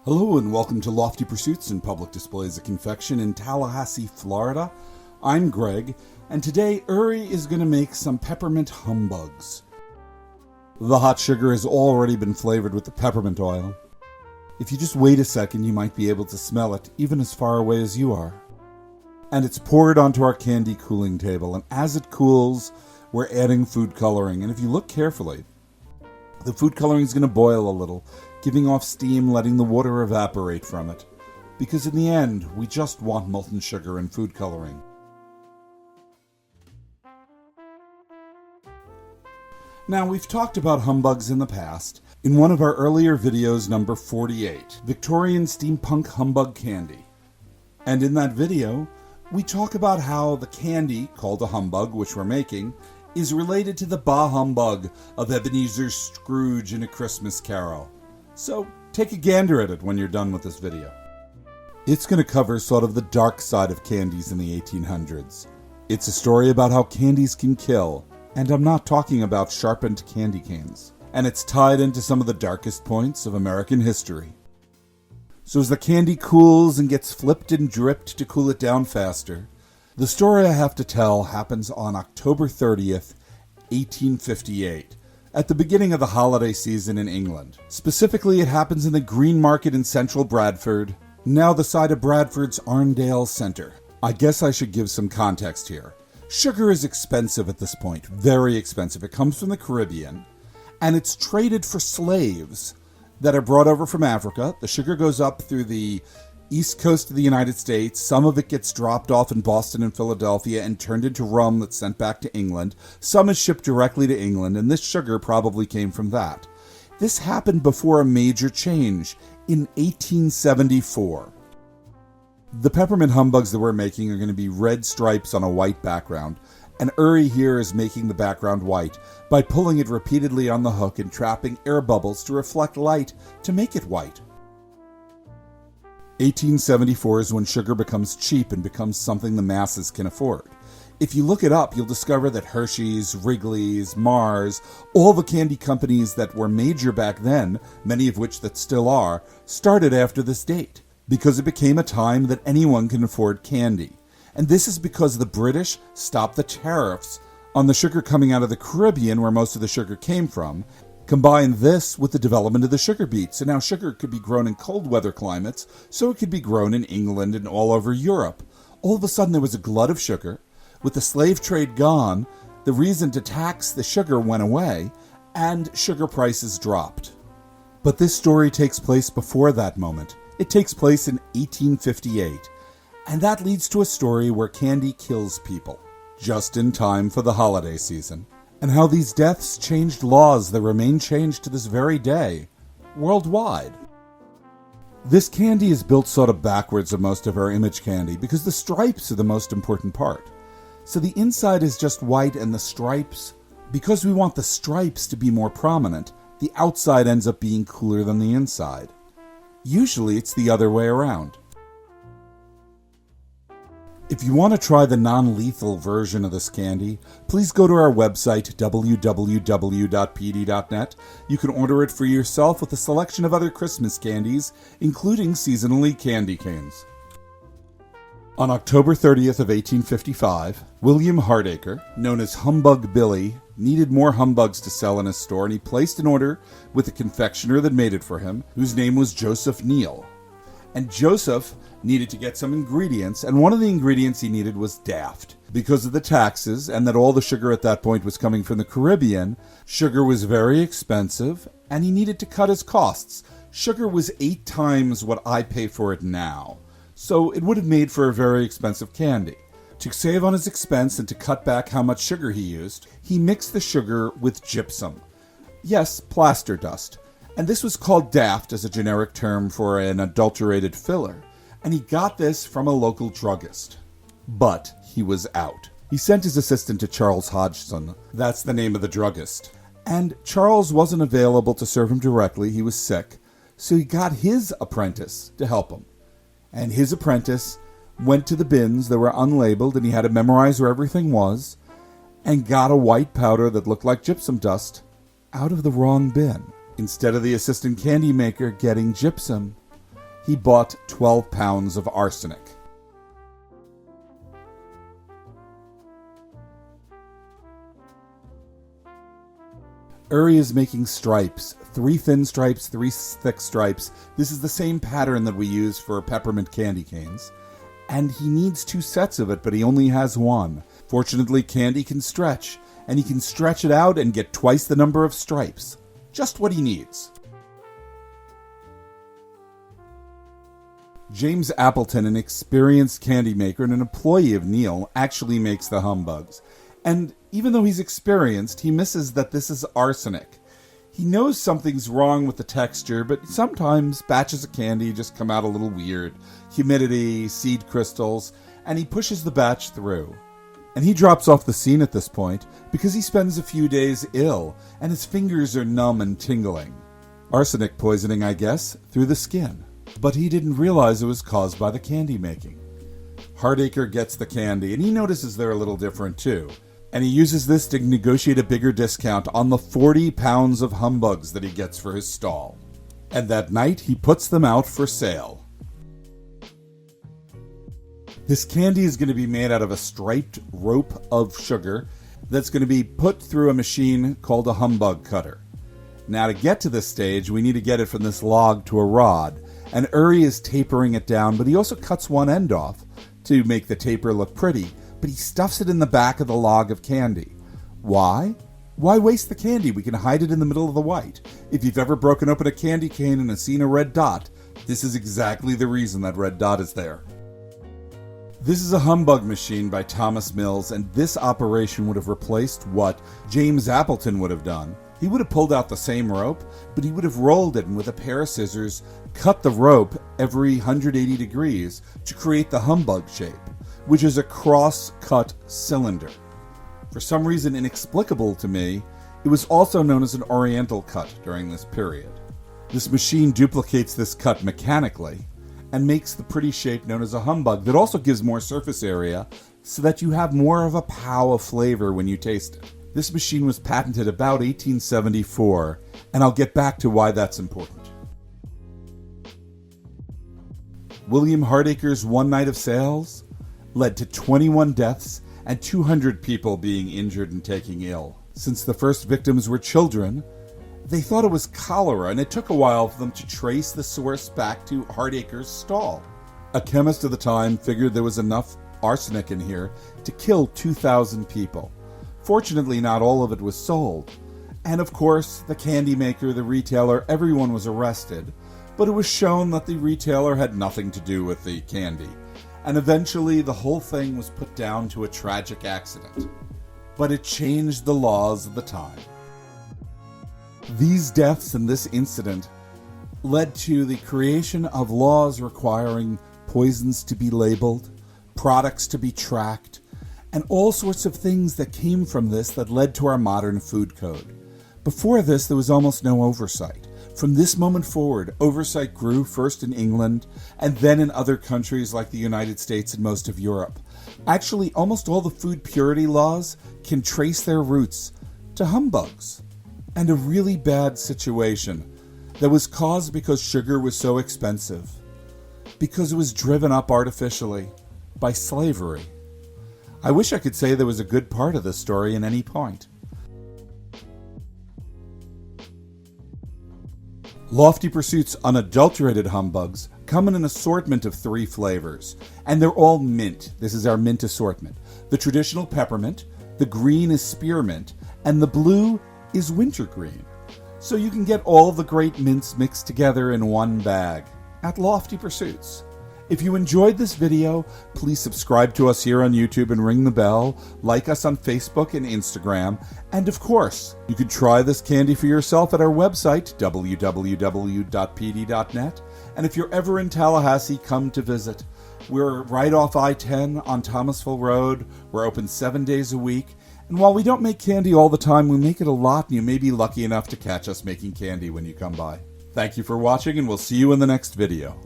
Hello and welcome to Lofty Pursuits and Public Displays of Confection in Tallahassee, Florida. I'm Greg, and today Uri is going to make some peppermint humbugs. The hot sugar has already been flavored with the peppermint oil. If you just wait a second, you might be able to smell it, even as far away as you are. And it's poured onto our candy cooling table, and as it cools, we're adding food coloring. And if you look carefully, the food coloring is going to boil a little, giving off steam, letting the water evaporate from it. Because in the end, we just want molten sugar and food coloring. Now, we've talked about humbugs in the past. In one of our earlier videos, number 48, Victorian Steampunk Humbug Candy. And in that video, we talk about how the candy, called a humbug, which we're making, is related to the bah-humbug of Ebenezer Scrooge in A Christmas Carol. So take a gander at it when you're done with this video. It's going to cover sort of the dark side of candies in the 1800s. It's a story about how candies can kill, and I'm not talking about sharpened candy canes. And it's tied into some of the darkest points of American history. So as the candy cools and gets flipped and dripped to cool it down faster, the story I have to tell happens on October 30th, 1858. At the beginning of the holiday season in England. Specifically, it happens in the Green Market in central Bradford, now the site of Bradford's Arndale Center. I guess I should give some context here. Sugar is expensive at this point, very expensive. It comes from the Caribbean, and it's traded for slaves that are brought over from Africa. The sugar goes up through the east coast of the United States. Some of it gets dropped off in Boston and Philadelphia and turned into rum that's sent back to England. Some is shipped directly to England, and this sugar probably came from that. This happened before a major change in 1874. The peppermint humbugs that we're making are going to be red stripes on a white background, and Uri here is making the background white by pulling it repeatedly on the hook and trapping air bubbles to reflect light to make it white. 1874 is when sugar becomes cheap and becomes something the masses can afford. If you look it up, you'll discover that Hershey's, Wrigley's, Mars, all the candy companies that were major back then, many of which that still are, started after this date, because it became a time that anyone can afford candy. And this is because the British stopped the tariffs on the sugar coming out of the Caribbean, where most of the sugar came from. Combine this with the development of the sugar beet. So now sugar could be grown in cold weather climates, so it could be grown in England and all over Europe. All of a sudden there was a glut of sugar. With the slave trade gone, the reason to tax the sugar went away, and sugar prices dropped. But this story takes place before that moment. It takes place in 1858. And that leads to a story where candy kills people, just in time for the holiday season. And how these deaths changed laws that remain changed to this very day, worldwide. This candy is built sort of backwards of most of our image candy because the stripes are the most important part. So the inside is just white and the stripes, because we want the stripes to be more prominent, the outside ends up being cooler than the inside. Usually it's the other way around. If you want to try the non-lethal version of this candy, please go to our website, www.pd.net. You can order it for yourself with a selection of other Christmas candies, including seasonally candy canes. On October 30th of 1855, William Hardacre, known as Humbug Billy, needed more humbugs to sell in his store, and he placed an order with the confectioner that made it for him, whose name was Joseph Neal. And Joseph needed to get some ingredients, and one of the ingredients he needed was Daft. Because of the taxes, and that all the sugar at that point was coming from the Caribbean, sugar was very expensive, and he needed to cut his costs. Sugar was 8 times what I pay for it now, so it would have made for a very expensive candy. To save on his expense and to cut back how much sugar he used, he mixed the sugar with gypsum. Yes, plaster dust. And this was called Daft as a generic term for an adulterated filler. And he got this from a local druggist. But he was out. He sent his assistant to Charles Hodgson. That's the name of the druggist. And Charles wasn't available to serve him directly. He was sick. So he got his apprentice to help him. And his apprentice went to the bins that were unlabeled, and he had to memorize where everything was, and got a white powder that looked like gypsum dust out of the wrong bin. Instead of the assistant candy maker getting gypsum, he bought 12 pounds of arsenic. Uri is making stripes, 3 thin stripes, 3 thick stripes. This is the same pattern that we use for peppermint candy canes. And he needs 2 sets of it, but he only has 1. Fortunately, candy can stretch, and he can stretch it out and get twice the number of stripes. Just what he needs. James Appleton, an experienced candy maker and an employee of Neil, actually makes the humbugs. And even though he's experienced, he misses that this is arsenic. He knows something's wrong with the texture, but sometimes batches of candy just come out a little weird. Humidity, seed crystals, and he pushes the batch through. And he drops off the scene at this point because he spends a few days ill, and his fingers are numb and tingling. Arsenic poisoning, I guess, through the skin. But he didn't realize it was caused by the candy making. Hardacre gets the candy, and he notices they're a little different too. And he uses this to negotiate a bigger discount on the 40 pounds of humbugs that he gets for his stall. And that night, he puts them out for sale. This candy is going to be made out of a striped rope of sugar that's going to be put through a machine called a humbug cutter. Now, to get to this stage, we need to get it from this log to a rod. And Uri is tapering it down, but he also cuts one end off to make the taper look pretty. But he stuffs it in the back of the log of candy. Why? Why waste the candy? We can hide it in the middle of the white. If you've ever broken open a candy cane and seen a red dot, this is exactly the reason that red dot is there. This is a humbug machine by Thomas Mills, and this operation would have replaced what James Appleton would have done. He would have pulled out the same rope, but he would have rolled it and with a pair of scissors cut the rope every 180 degrees to create the humbug shape, which is a cross-cut cylinder. For some reason inexplicable to me, it was also known as an oriental cut during this period. This machine duplicates this cut mechanically and makes the pretty shape known as a humbug that also gives more surface area so that you have more of a pow of flavor when you taste it. This machine was patented about 1874, and I'll get back to why that's important. William Hardacre's one night of sales led to 21 deaths and 200 people being injured and taking ill. Since the first victims were children, they thought it was cholera, and it took a while for them to trace the source back to Hardacre's stall. A chemist of the time figured there was enough arsenic in here to kill 2,000 people. Fortunately, not all of it was sold. And of course, the candy maker, the retailer, everyone was arrested, but it was shown that the retailer had nothing to do with the candy. And eventually the whole thing was put down to a tragic accident. But it changed the laws of the time. These deaths and this incident led to the creation of laws requiring poisons to be labeled, products to be tracked, and all sorts of things that came from this that led to our modern food code. Before this, there was almost no oversight. From this moment forward, oversight grew first in England and then in other countries like the United States and most of Europe. Actually, almost all the food purity laws can trace their roots to humbugs and a really bad situation that was caused because sugar was so expensive, because it was driven up artificially by slavery. I wish I could say there was a good part of this story in any point. Lofty Pursuit's unadulterated humbugs come in an assortment of 3 flavors, and they're all mint. This is our mint assortment. The traditional peppermint, the green is spearmint, and the blue is wintergreen. So you can get all the great mints mixed together in one bag at Lofty Pursuits. If you enjoyed this video, please subscribe to us here on YouTube and ring the bell, like us on Facebook and Instagram, and of course, you can try this candy for yourself at our website, www.pd.net, and if you're ever in Tallahassee, come to visit. We're right off I-10 on Thomasville Road. We're open 7 days a week, and while we don't make candy all the time, we make it a lot, and you may be lucky enough to catch us making candy when you come by. Thank you for watching, and we'll see you in the next video.